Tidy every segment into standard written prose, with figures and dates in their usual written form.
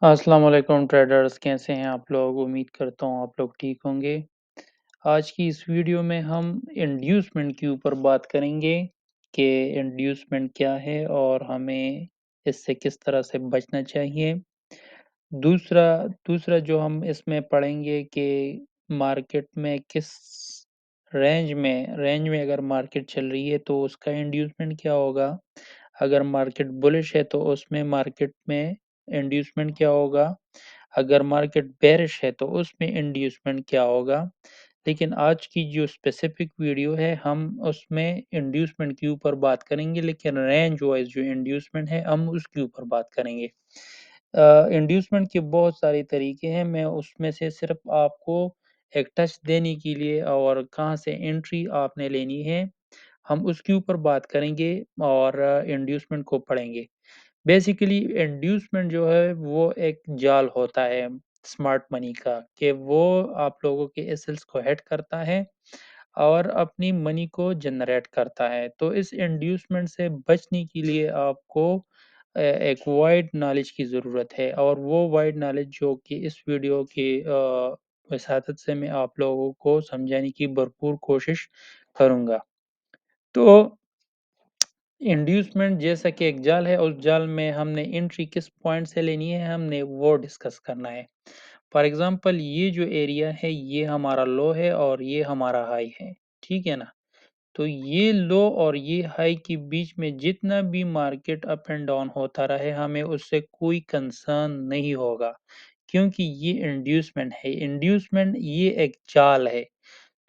अस्सलाम वालेकुम ट्रेडर्स, कैसे हैं आप लोग? उम्मीद करता हूँ आप लोग ठीक होंगे। आज की इस वीडियो में हम इंड्यूसमेंट के ऊपर बात करेंगे कि इंड्यूसमेंट क्या है और हमें इससे किस तरह से बचना चाहिए। दूसरा दूसरा जो हम इसमें पढ़ेंगे कि मार्केट में किस रेंज में अगर मार्केट चल रही है तो उसका इंड्यूसमेंट क्या होगा? अगर मार्केट बुलिश है तो उसमें मार्केट में इंड्यूसमेंट क्या होगा? अगर मार्केट बेयरिश है तो उसमें इंड्यूसमेंट क्या होगा? लेकिन आज की जो स्पेसिफिक वीडियो है हम उसमें इंड्यूसमेंट के ऊपर बात करेंगे, लेकिन रेंज वाइज़ जो इंड्यूसमेंट है हम उसके ऊपर बात करेंगे। इंड्यूसमेंट के बहुत सारे तरीके हैं, मैं उसमें से सिर्फ़ आपको एक टच देने के लिए और कहाँ से एंट्री आपने लेनी है, हम उसके ऊपर बात करेंगे और इंड्यूसमेंट को पढ़ेंगे। बेसिकली इंड्यूसमेंट जो है वो एक जाल होता है स्मार्ट मनी का कि वो आप लोगों के एसेट्स को हेड करता है और अपनी मनी को जनरेट करता है। तो इस इंड्यूसमेंट से बचने के लिए आपको एक वाइड नॉलेज की ज़रूरत है और वो वाइड नॉलेज जो कि इस वीडियो की वसातत से मैं आप लोगों को समझाने की भरपूर कोशिश करूँगा। तो इंड्यूसमेंट जैसा कि एक जाल है, उस जाल में हमने एंट्री किस पॉइंट से लेनी है, हमने वो डिस्कस करना है। फॉर एग्ज़ाम्पल ये जो एरिया है, ये हमारा लो है और ये हमारा हाई है, ठीक है ना? तो ये लो और ये हाई के बीच में जितना भी मार्केट अप एंड डाउन होता रहे, हमें उससे कोई कंसर्न नहीं होगा, क्योंकि ये इंड्यूसमेंट है। इंड्यूसमेंट ये एक चाल है।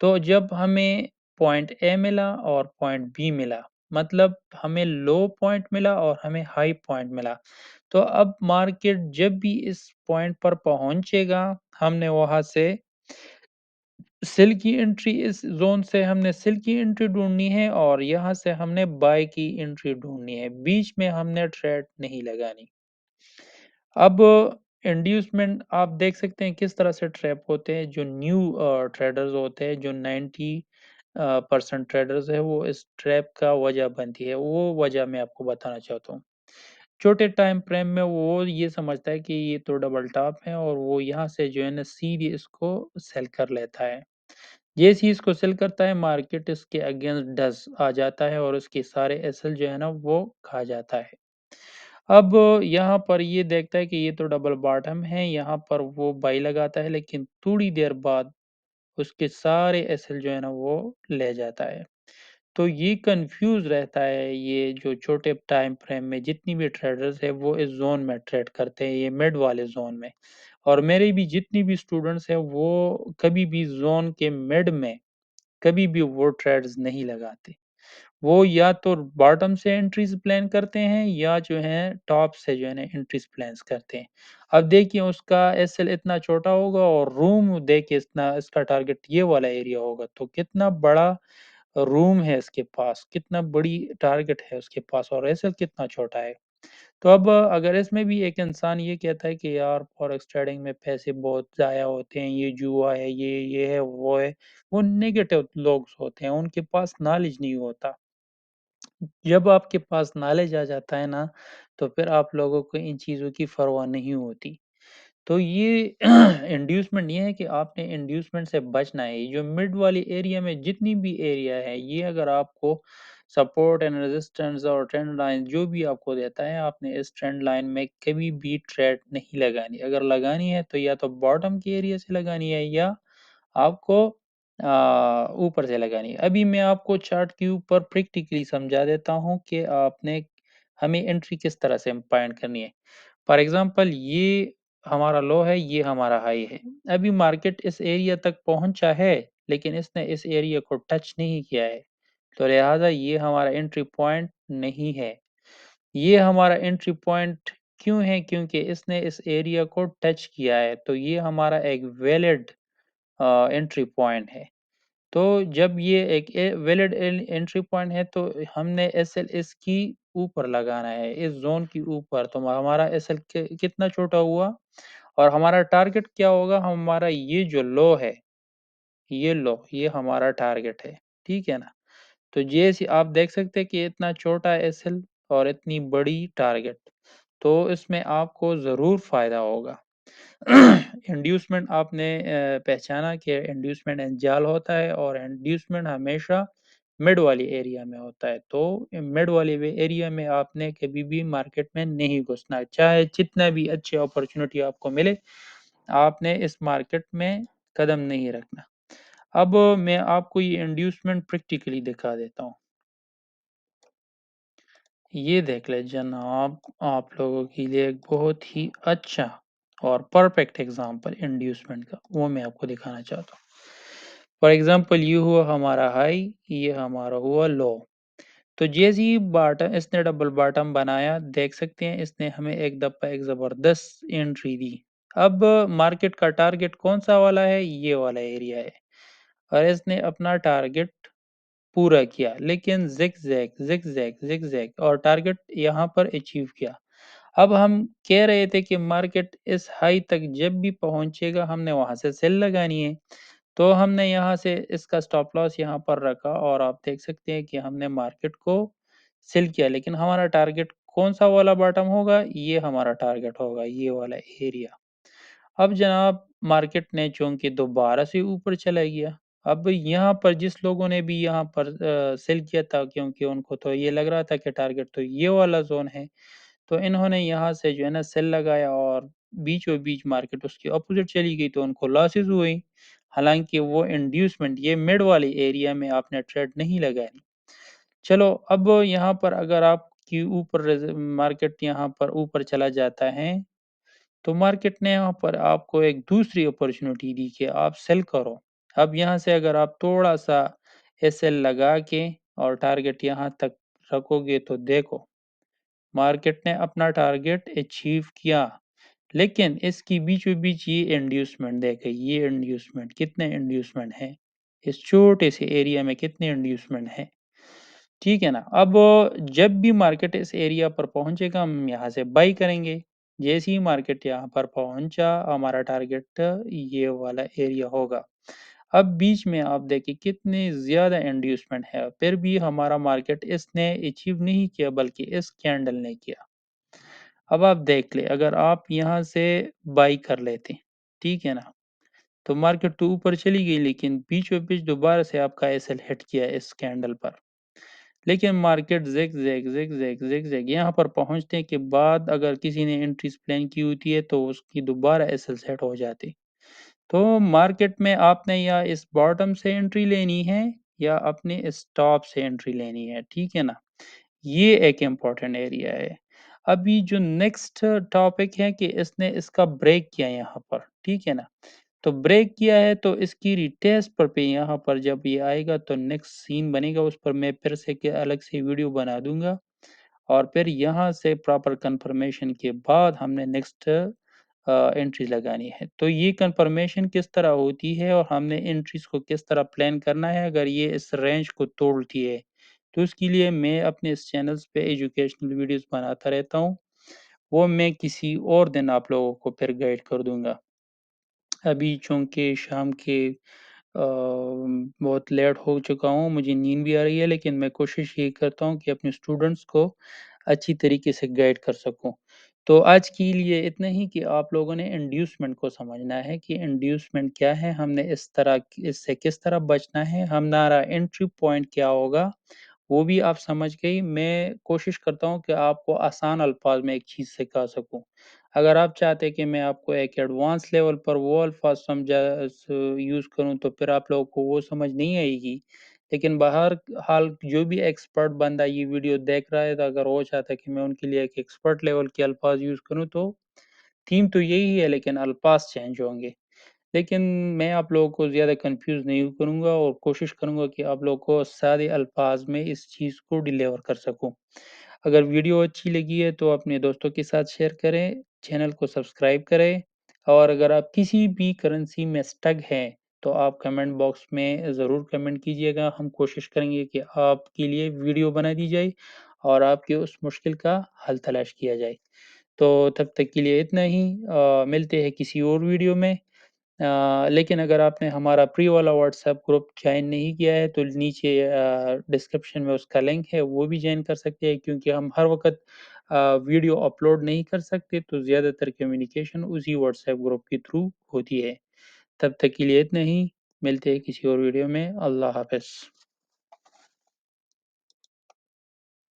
तो जब हमें पॉइंट ए मिला और पॉइंट बी मिला, मतलब हमें लो पॉइंट मिला और हमें हाई पॉइंट मिला। तो अब मार्केट जब भी इस पॉइंट पर पहुँचेगा, हमने वहाँ से सेल की एंट्री इस ज़ोन से हमने सेल की एंट्री ढूँढनी है और यहाँ से हमने बाय की एंट्री ढूँढनी है। बीच में हमने ट्रेड नहीं लगानी। अब इंड्यूसमेंट आप देख सकते हैं किस तरह से ट्रैप होते हैं। जो न्यू ट्रेडर्स होते हैं, जो 90 परसेंट ट्रेडर्स हैं, वो इस ट्रैप का वजह बनती है। वो वजह मैं आपको बताना चाहता हूँ। छोटे टाइम फ्रेम में वो ये समझता है कि ये तो डबल टॉप है और वो यहाँ से जो है ना सीधे इसको सेल कर लेता है। जैसे ही इसको सेल करता है, मार्केट इसके अगेंस्ट डस आ जाता है और उसके सारे एसएल जो है ना वो खा जाता है। अब यहाँ पर ये देखता है कि ये तो डबल बॉटम है, यहाँ पर वो बाई लगाता है, लेकिन थोड़ी देर बाद उसके सारे एसएल जो है ना वो ले जाता है। तो ये कन्फ्यूज़ रहता है, ये जो छोटे टाइम फ्रेम में जितनी भी ट्रेडर्स है वो इस ज़ोन में ट्रेड करते हैं, ये मिड वाले ज़ोन में। और मेरे भी जितनी भी स्टूडेंट्स हैं वो कभी भी ज़ोन के मिड में कभी भी वो ट्रेड्स नहीं लगाते। वो या तो बॉटम से एंट्रीज़ प्लान करते हैं या जो है टॉप से जो है ना एंट्रीज़ प्लान्स करते हैं। अब देखिए उसका एसएल इतना छोटा होगा और रूम देखिए इतना इसका टारगेट ये वाला एरिया होगा, तो कितना बड़ा रूम है इसके पास, कितना बड़ी टारगेट है उसके पास और एसएल कितना छोटा है। तो अब अगर इसमें भी एक इंसान ये कहता है कि यार फॉरेक्स ट्रेडिंग में पैसे बहुत ज़ाया होते हैं, ये जुआ है, ये है, वो है, वो नेगेटिव लोग होते हैं, उनके पास नॉलेज नहीं होता। जब आपके पास नॉलेज आ जाता है ना, तो फिर आप लोगों को इन चीज़ों की परवाह नहीं होती। तो ये इंड्यूसमेंट ये है कि आपने इंड्यूसमेंट से बचना है। ये जो मिड वाली एरिया में जितनी भी एरिया है, ये अगर आपको सपोर्ट एंड रेजिस्टेंस और ट्रेंड लाइन जो भी आपको देता है, आपने इस ट्रेंड लाइन में कभी भी ट्रेड नहीं लगानी। अगर लगानी है तो या तो बॉटम के एरिया से लगानी है या आपको ऊपर से लगानी है। अभी मैं आपको चार्ट के ऊपर प्रैक्टिकली समझा देता हूँ कि आपने हमें एंट्री किस तरह से फाइंड करनी है। फॉर एग्ज़ाम्पल ये हमारा लो है, ये हमारा हाई है। अभी मार्केट इस एरिया तक पहुँचा है, लेकिन इसने इस एरिया को टच नहीं किया है। तो लिहाज़ा ये हमारा एंट्री पॉइंट नहीं है। ये हमारा एंट्री पॉइंट क्यों है? क्योंकि इसने इस एरिया को टच किया है, तो ये हमारा एक वैलिड एंट्री पॉइंट है। तो जब ये एक वैलिड एंट्री पॉइंट है तो हमने एसएल इसकी ऊपर लगाना है, इस ज़ोन के ऊपर। तो हमारा एसएल कितना छोटा हुआ और हमारा टारगेट क्या होगा? हमारा ये जो लो है, ये लो, ये हमारा टारगेट है, ठीक है ना? तो जैसे आप देख सकते हैं कि इतना छोटा एसएल और इतनी बड़ी टारगेट। तो इसमें आपको ज़रूर फ़ायदा होगा। इंड्यूसमेंट आपने पहचाना कि इंड्यूसमेंट एक जाल होता है और इंड्यूसमेंट हमेशा मिड वाली एरिया में होता है। तो मिड वाले एरिया में आपने कभी भी मार्केट में नहीं घुसना है, चाहे जितना भी अच्छी अपॉर्चुनिटी आपको मिले, आपने इस मार्केट में कदम नहीं रखना। अब मैं आपको ये इंड्यूसमेंट प्रैक्टिकली दिखा देता हूँ। ये देख लें जनाब, आप लोगों के लिए एक बहुत ही अच्छा और परफेक्ट एग्जांपल इंड्यूसमेंट का, वो मैं आपको दिखाना चाहता हूँ। फॉर एग्जांपल ये हुआ हमारा हाई, ये हमारा हुआ लो। तो जैसे ही बॉटम इसने डबल बॉटम बनाया, देख सकते हैं इसने हमें एक दफा एक जबरदस्त एंट्री दी। अब मार्केट का टारगेट कौन सा वाला है? ये वाला एरिया है, और इसने अपना टारगेट पूरा किया, लेकिन ज़िगज़ैग और टारगेट यहाँ पर अचीव किया। अब हम कह रहे थे कि मार्केट इस हाई तक जब भी पहुँचेगा हमने वहाँ से सेल लगानी है। तो हमने यहाँ से इसका स्टॉप लॉस यहाँ पर रखा और आप देख सकते हैं कि हमने मार्केट को सेल किया, लेकिन हमारा टारगेट कौन-सा वाला बॉटम होगा? ये हमारा टारगेट होगा, ये वाला एरिया। अब जनाब मार्केट ने चूँकि दोबारा से ऊपर चला गया। अब यहाँ पर जिस लोगों ने भी यहाँ पर सेल किया था, क्योंकि उनको तो ये लग रहा था कि टारगेट तो ये वाला ज़ोन है, तो इन्होंने यहाँ से जो है ना सेल लगाया और बीचों-बीच मार्केट उसके अपोज़िट चली गई, तो उनको लॉसेस हुई। हालाँकि वो इंड्यूसमेंट ये मिड वाले एरिया में आपने ट्रेड नहीं लगानी। चलो अब यहाँ पर अगर आपकी ऊपर मार्केट यहाँ पर ऊपर चला जाता है, तो मार्केट ने यहाँ पर आपको एक दूसरी अपॉर्चुनिटी दी कि आप सेल करो। अब यहाँ से अगर आप थोड़ा-सा एसएल लगा के और टारगेट यहाँ तक रखोगे, तो देखो मार्केट ने अपना टारगेट अचीव किया। लेकिन इसकी बीचों-बीच ये इंड्यूसमेंट देखें, ये इंड्यूसमेंट कितने इंड्यूसमेंट हैं। इस छोटे से एरिया में कितने इंड्यूसमेंट हैं। ठीक है ना? अब जब भी मार्केट इस एरिया पर पहुँचेगा, हम यहाँ से बाई करेंगे। जैसे ही मार्केट यहाँ पर पहुँचा, हमारा टारगेट ये वाला एरिया होगा। अब बीच में आप देखिए कितनी ज़्यादा इंड्यूसमेंट है, फिर भी हमारा मार्केट इसने अचीव नहीं किया, बल्कि इस कैंडल ने किया। अब आप देख लें, अगर आप यहाँ से बाई कर लेते, ठीक है ना? तो मार्केट तो ऊपर चली गई, लेकिन बीचों-बीच दोबारा से आपका एसएल हिट किया इस कैंडल पर। लेकिन मार्केट ज़िगज़ैग यहाँ पर पहुँचने के बाद अगर किसी ने एंट्रीज़ प्लान की होती है, तो उसकी दोबारा एसएल सेट हो जाती। तो मार्केट में आपने या इस बॉटम से एंट्री लेनी है या अपने स्टॉप से एंट्री लेनी है, ठीक है ना? ये एक इम्पोर्टेंट एरिया है। अभी जो नेक्स्ट टॉपिक है कि इसने इसका ब्रेक किया यहाँ पर, ठीक है ना? तो ब्रेक किया है, तो इसकी रिटेस्ट पर पे यहाँ पर जब ये आएगा, तो नेक्स्ट सीन बनेगा, उस पर मैं फिर से के अलग से वीडियो बना दूँगा और फिर यहाँ से प्रॉपर कन्फर्मेशन के बाद हमने नेक्स्ट एंट्री लगानी है। तो ये कन्फर्मेशन किस तरह होती है और हमने एंट्रीज़ को किस तरह प्लान करना है अगर ये इस रेंज को तोड़ती है। तो उसके लिए मैं अपने इस चैनल्स पे एजुकेशनल वीडियोज़ बनाता रहता हूँ। वो मैं किसी और दिन आप लोगों को फिर गाइड कर दूँगा। अभी चूँकि शाम के बहुत लेट हो चुका हूँ, मुझे नींद भी आ रही है, लेकिन मैं कोशिश यही करता हूँ कि अपने स्टूडेंट्स को अच्छी तरीके से गाइड कर सकूँ। तो आज के लिए इतना ही कि आप लोगों ने इंड्यूसमेंट को समझना है कि इंड्यूसमेंट क्या है, हमने इससे किस तरह बचना है, हमारा एंट्री पॉइंट क्या होगा, वो भी आप समझ गई। मैं कोशिश करता हूँ कि आपको आसान अल्फाज में एक चीज़ सिखा सकूँ। अगर आप चाहते हैं कि मैं आपको एक एडवांस लेवल पर वो अल्फाज यूज़ करूँ, तो फिर आप लोगों को वो समझ नहीं आएगी। लेकिन बहरहाल जो भी एक्सपर्ट बंदा ये वीडियो देख रहा है, तो अगर वो चाहता है कि मैं उनके लिए एक एक्सपर्ट लेवल के अल्फाज यूज़ करूँ, तो थीम तो यही है, लेकिन अल्फाज चेंज होंगे। लेकिन मैं आप लोगों को ज़्यादा कन्फ्यूज़ नहीं करूँगा और कोशिश करूँगा कि आप लोगों को सादे अल्फाज में इस चीज़ को डिलीवर कर सकूँ। अगर वीडियो अच्छी लगी है, तो अपने दोस्तों के साथ शेयर करें, चैनल को सब्सक्राइब करें, और अगर आप किसी भी करेंसी में स्टक हैं, तो आप कमेंट बॉक्स में ज़रूर कमेंट कीजिएगा। हम कोशिश करेंगे कि आपके लिए वीडियो बना दी जाए और आपकी उस मुश्किल का हल तलाश किया जाए। तो तब तक के लिए इतना ही, मिलते हैं किसी और वीडियो में। लेकिन अगर आपने हमारा प्री वाला व्हाट्सएप ग्रुप जॉइन नहीं किया है, तो नीचे डिस्क्रिप्शन में उसका लिंक है, वो भी जॉइन कर सकते हैं, क्योंकि हम हर वक़्त वीडियो अपलोड नहीं कर सकते, तो ज़्यादातर कम्युनिकेशन उसी व्हाट्सएप ग्रुप के थ्रू होती है। तब तक के लिए इतना ही, मिलते हैं किसी और वीडियो में। अल्लाह हाफ़िज़।